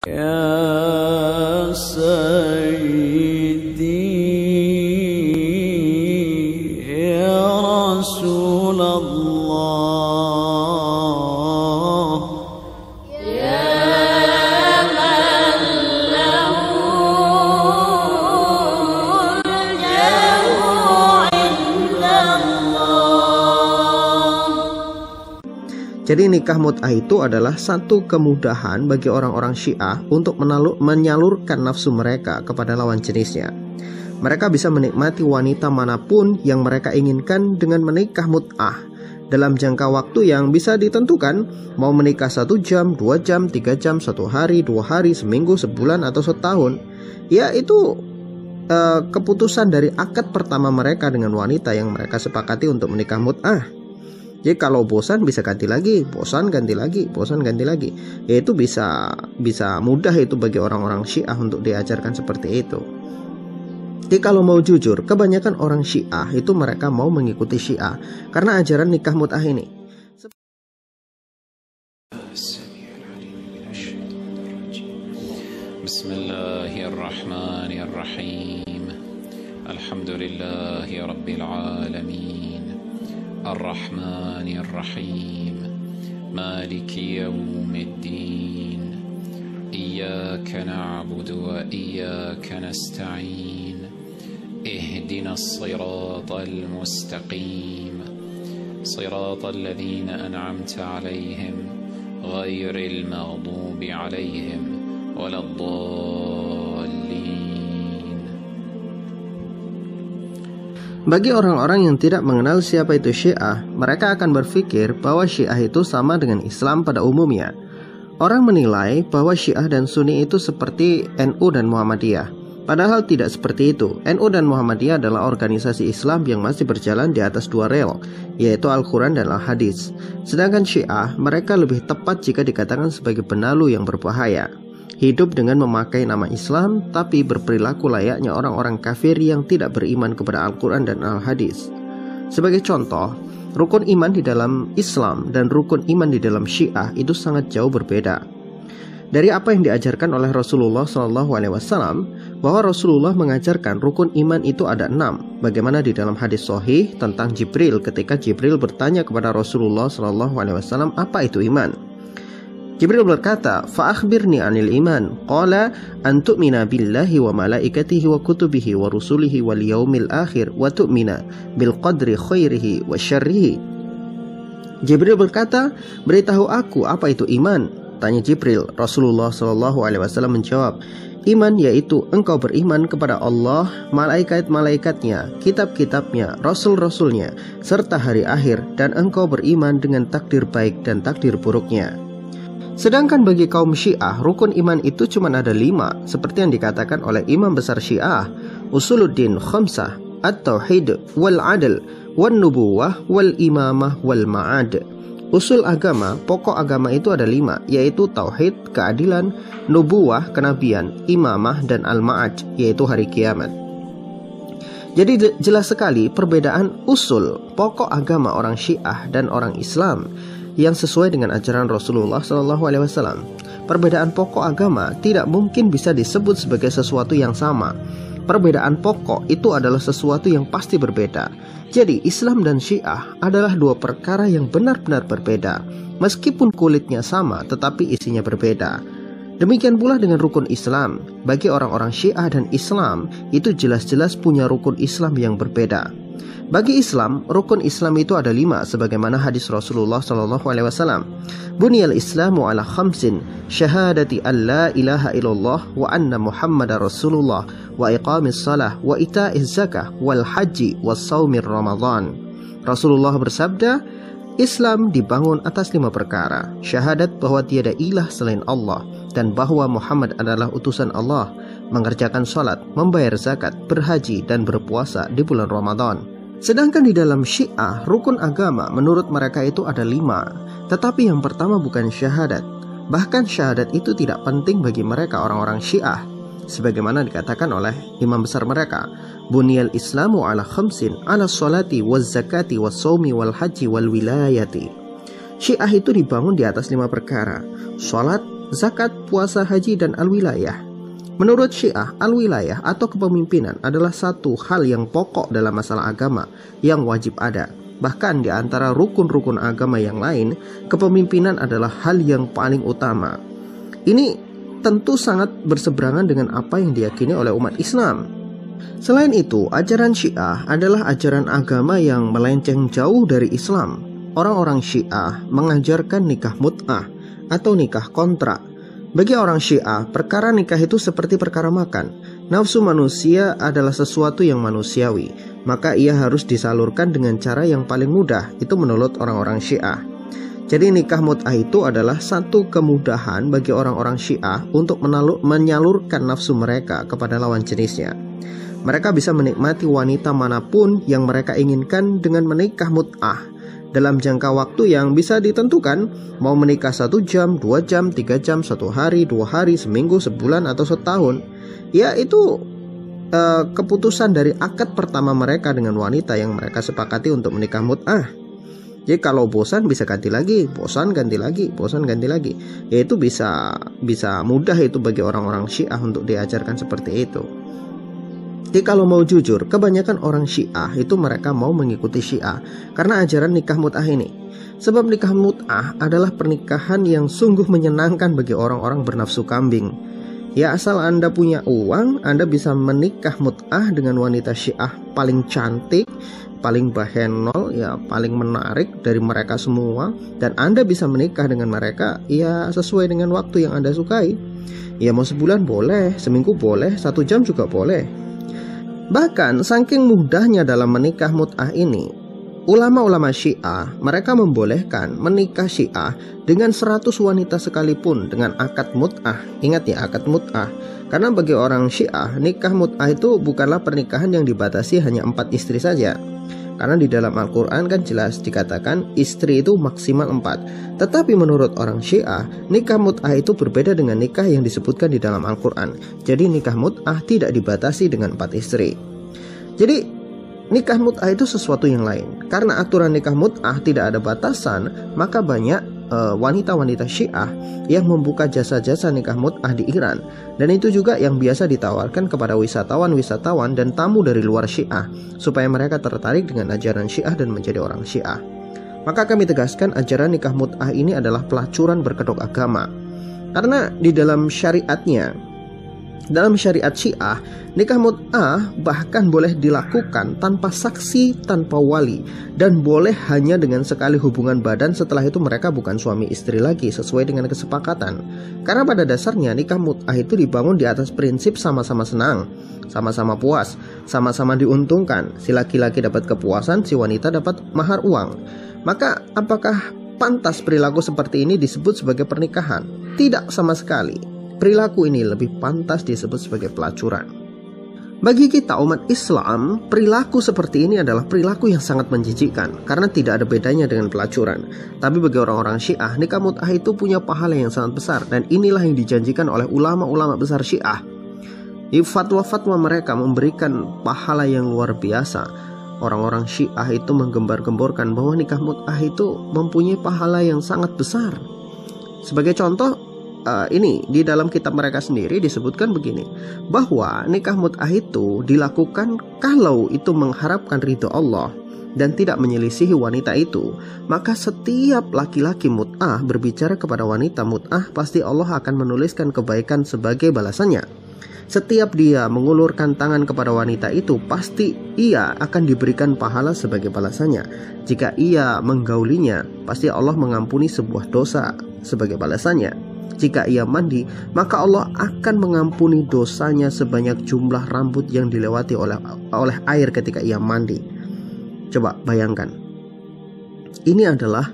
Ya Sayyidi ya Rasulullah Jadi nikah mut'ah itu adalah satu kemudahan bagi orang-orang Syiah untuk menyalurkan nafsu mereka kepada lawan jenisnya. Mereka bisa menikmati wanita manapun yang mereka inginkan dengan menikah mut'ah dalam jangka waktu yang bisa ditentukan, mau menikah 1 jam, 2 jam, 3 jam, 1 hari, 2 hari, seminggu, sebulan, atau setahun. Ya itu keputusan dari akad pertama mereka dengan wanita yang mereka sepakati untuk menikah mut'ah. Jadi kalau bosan bisa ganti lagi, bosan ganti lagi, bosan ganti lagi. Ya itu bisa mudah itu bagi orang-orang Syiah untuk diajarkan seperti itu. Jadi kalau mau jujur, kebanyakan orang Syiah itu mereka mau mengikuti Syiah karena ajaran nikah mut'ah ini. Bismillahirrahmanirrahim. Alhamdulillahi rabbil alamin. الرحمن الرحيم مالك يوم الدين إياك نعبد وإياك نستعين اهدنا الصراط المستقيم صراط الذين أنعمت عليهم غير المغضوب عليهم ولا الضالين. Bagi orang-orang yang tidak mengenal siapa itu Syiah, mereka akan berpikir bahwa Syiah itu sama dengan Islam pada umumnya. Orang menilai bahwa Syiah dan Sunni itu seperti NU dan Muhammadiyah. Padahal tidak seperti itu. NU dan Muhammadiyah adalah organisasi Islam yang masih berjalan di atas 2 rel, yaitu Al-Quran dan Al-Hadis. Sedangkan Syiah, mereka lebih tepat jika dikatakan sebagai benalu yang berbahaya. Hidup dengan memakai nama Islam, tapi berperilaku layaknya orang-orang kafir yang tidak beriman kepada Al-Quran dan Al-Hadis. Sebagai contoh, rukun iman di dalam Islam dan rukun iman di dalam Syiah itu sangat jauh berbeda. Dari apa yang diajarkan oleh Rasulullah SAW, bahwa Rasulullah mengajarkan rukun iman itu ada 6. Bagaimana di dalam hadis sahih tentang Jibril ketika Jibril bertanya kepada Rasulullah SAW, apa itu iman? Jibril berkata, "Fa'akhbirni 'anil iman." Qala, "An tu'mina billahi wa malaikatihi wa kutubihi wa rusulihi wal yaumil akhir wa tu'mina bil qadri khairihi wa syarrihi." Jibril berkata, "Beritahu aku apa itu iman?" Tanya Jibril. Rasulullah SAW menjawab, "Iman yaitu engkau beriman kepada Allah, malaikat-malaikatnya, kitab-kitabnya, rasul-rasulnya, serta hari akhir, dan engkau beriman dengan takdir baik dan takdir buruknya." Sedangkan bagi kaum Syiah, rukun iman itu cuma ada 5, seperti yang dikatakan oleh Imam Besar Syiah, Usuluddin khamsah, at-tauhid, wal-adl, wal-nubuwah, wal-imamah, wal-ma'ad. Usul agama, pokok agama itu ada 5, yaitu tauhid, keadilan, nubuwah, kenabian, imamah, dan al-ma'ad, yaitu hari kiamat. Jadi jelas sekali perbedaan usul, pokok agama orang Syiah dan orang Islam yang sesuai dengan ajaran Rasulullah SAW. Perbedaan pokok agama tidak mungkin bisa disebut sebagai sesuatu yang sama. Perbedaan pokok itu adalah sesuatu yang pasti berbeda. Jadi Islam dan Syiah adalah 2 perkara yang benar-benar berbeda. Meskipun kulitnya sama, tetapi isinya berbeda. Demikian pula dengan rukun Islam. Bagi orang-orang Syiah dan Islam, itu jelas-jelas punya rukun Islam yang berbeda. Bagi Islam, rukun Islam itu ada 5, sebagaimana hadis Rasulullah SAW. Bunyal Islamu ala khamsin, syahadati an la ilaha illallah wa anna Muhammadar Rasulullah, wa iqamis salah, wa ita'iz zakah, wal haji, wa saumir Ramadan. Rasulullah bersabda, Islam dibangun atas 5 perkara: syahadat bahwa tiada ilah selain Allah, dan bahwa Muhammad adalah utusan Allah, mengerjakan salat, membayar zakat, berhaji, dan berpuasa di bulan Ramadan. Sedangkan di dalam Syiah, rukun agama menurut mereka itu ada 5. Tetapi yang pertama bukan syahadat. Bahkan syahadat itu tidak penting bagi mereka orang-orang Syiah. Sebagaimana dikatakan oleh imam besar mereka, Bunyal Islamu ala khamsin, ala sholati, waz zakati, was saumi, wal haji, wal wilayati. Syiah itu dibangun di atas 5 perkara: sholat, zakat, puasa, haji, dan al-wilayah. Menurut Syiah, al-wilayah atau kepemimpinan adalah satu hal yang pokok dalam masalah agama yang wajib ada. Bahkan di antara rukun-rukun agama yang lain, kepemimpinan adalah hal yang paling utama. Ini tentu sangat berseberangan dengan apa yang diyakini oleh umat Islam. Selain itu, ajaran Syiah adalah ajaran agama yang melenceng jauh dari Islam. Orang-orang Syiah mengajarkan nikah mut'ah atau nikah kontrak. Bagi orang Syiah, perkara nikah itu seperti perkara makan. Nafsu manusia adalah sesuatu yang manusiawi, maka ia harus disalurkan dengan cara yang paling mudah. Itu menurut orang-orang Syiah. Jadi nikah mut'ah itu adalah satu kemudahan bagi orang-orang Syiah untuk menyalurkan nafsu mereka kepada lawan jenisnya. Mereka bisa menikmati wanita manapun yang mereka inginkan dengan menikah mut'ah dalam jangka waktu yang bisa ditentukan, mau menikah 1 jam, 2 jam, 3 jam, 1 hari, 2 hari, seminggu, sebulan, atau setahun. Ya itu keputusan dari akad pertama mereka dengan wanita yang mereka sepakati untuk menikah mut'ah. Jadi kalau bosan bisa ganti lagi, bosan ganti lagi, bosan ganti lagi. Ya itu bisa mudah itu bagi orang-orang Syiah untuk diajarkan seperti itu. Jadi kalau mau jujur, kebanyakan orang Syiah itu mereka mau mengikuti Syiah karena ajaran nikah mut'ah ini. Sebab nikah mut'ah adalah pernikahan yang sungguh menyenangkan bagi orang-orang bernafsu kambing. Ya asal Anda punya uang, Anda bisa menikah mut'ah dengan wanita Syiah paling cantik, paling bahenol, ya paling menarik dari mereka semua. Dan Anda bisa menikah dengan mereka ya sesuai dengan waktu yang Anda sukai. Ya mau sebulan boleh, seminggu boleh, 1 jam juga boleh. Bahkan saking mudahnya dalam menikah mut'ah ini, ulama-ulama Syiah mereka membolehkan menikah Syiah dengan 100 wanita sekalipun dengan akad mut'ah. Ingat ya, akad mut'ah. Karena bagi orang Syiah, nikah mut'ah itu bukanlah pernikahan yang dibatasi hanya 4 istri saja. Karena di dalam Al-Quran kan jelas dikatakan istri itu maksimal 4. Tetapi menurut orang Syiah, nikah mut'ah itu berbeda dengan nikah yang disebutkan di dalam Al-Quran. Jadi nikah mut'ah tidak dibatasi dengan 4 istri. Jadi nikah mut'ah itu sesuatu yang lain. Karena aturan nikah mut'ah tidak ada batasan, maka banyak wanita-wanita Syiah yang membuka jasa-jasa nikah mut'ah di Iran. Dan itu juga yang biasa ditawarkan kepada wisatawan-wisatawan dan tamu dari luar Syiah, supaya mereka tertarik dengan ajaran Syiah dan menjadi orang Syiah. Maka kami tegaskan ajaran nikah mut'ah ini adalah pelacuran berkedok agama. Karena di dalam syariatnya, dalam syariat Syiah, nikah mut'ah bahkan boleh dilakukan tanpa saksi, tanpa wali, dan boleh hanya dengan sekali hubungan badan. Setelah itu mereka bukan suami istri lagi sesuai dengan kesepakatan. Karena pada dasarnya nikah mut'ah itu dibangun di atas prinsip sama-sama senang, sama-sama puas, sama-sama diuntungkan. Si laki-laki dapat kepuasan, si wanita dapat mahar uang. Maka apakah pantas perilaku seperti ini disebut sebagai pernikahan? Tidak sama sekali. Perilaku ini lebih pantas disebut sebagai pelacuran. Bagi kita umat Islam, perilaku seperti ini adalah perilaku yang sangat menjijikkan karena tidak ada bedanya dengan pelacuran. Tapi bagi orang-orang Syiah, nikah mut'ah itu punya pahala yang sangat besar, dan inilah yang dijanjikan oleh ulama-ulama besar Syiah. Di fatwa-fatwa mereka memberikan pahala yang luar biasa. Orang-orang Syiah itu menggembar-gemborkan bahwa nikah mut'ah itu mempunyai pahala yang sangat besar. Sebagai contoh, ini di dalam kitab mereka sendiri disebutkan begini, bahwa nikah mut'ah itu dilakukan kalau itu mengharapkan ridho Allah dan tidak menyelisihi wanita itu. Maka setiap laki-laki mut'ah berbicara kepada wanita mut'ah, pasti Allah akan menuliskan kebaikan sebagai balasannya. Setiap dia mengulurkan tangan kepada wanita itu, pasti ia akan diberikan pahala sebagai balasannya. Jika ia menggaulinya, pasti Allah mengampuni sebuah dosa sebagai balasannya. Jika ia mandi, maka Allah akan mengampuni dosanya sebanyak jumlah rambut yang dilewati oleh air ketika ia mandi. Coba bayangkan. Ini adalah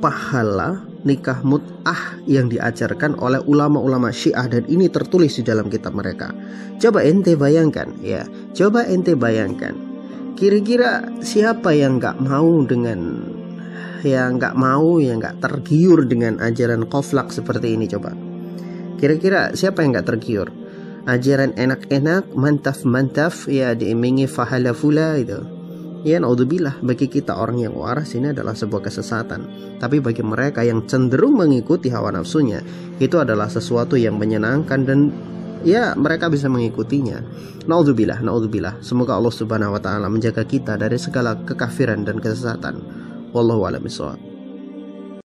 pahala nikah mut'ah yang diajarkan oleh ulama-ulama Syiah, dan ini tertulis di dalam kitab mereka. Coba ente bayangkan ya. Coba ente bayangkan. Kira-kira siapa yang gak mau dengan, yang nggak tergiur dengan ajaran koflak seperti ini? Coba kira-kira siapa yang nggak tergiur? Ajaran enak-enak, mantaf-mantaf, ya diimingi fahala fula itu. Ya, naudzubillah, bagi kita orang yang waras ini adalah sebuah kesesatan. Tapi bagi mereka yang cenderung mengikuti hawa nafsunya, itu adalah sesuatu yang menyenangkan dan ya mereka bisa mengikutinya. Naudzubillah, naudzubillah. Semoga Allah Subhanahu wa taala menjaga kita dari segala kekafiran dan kesesatan. Wallahu a'lam bishawab.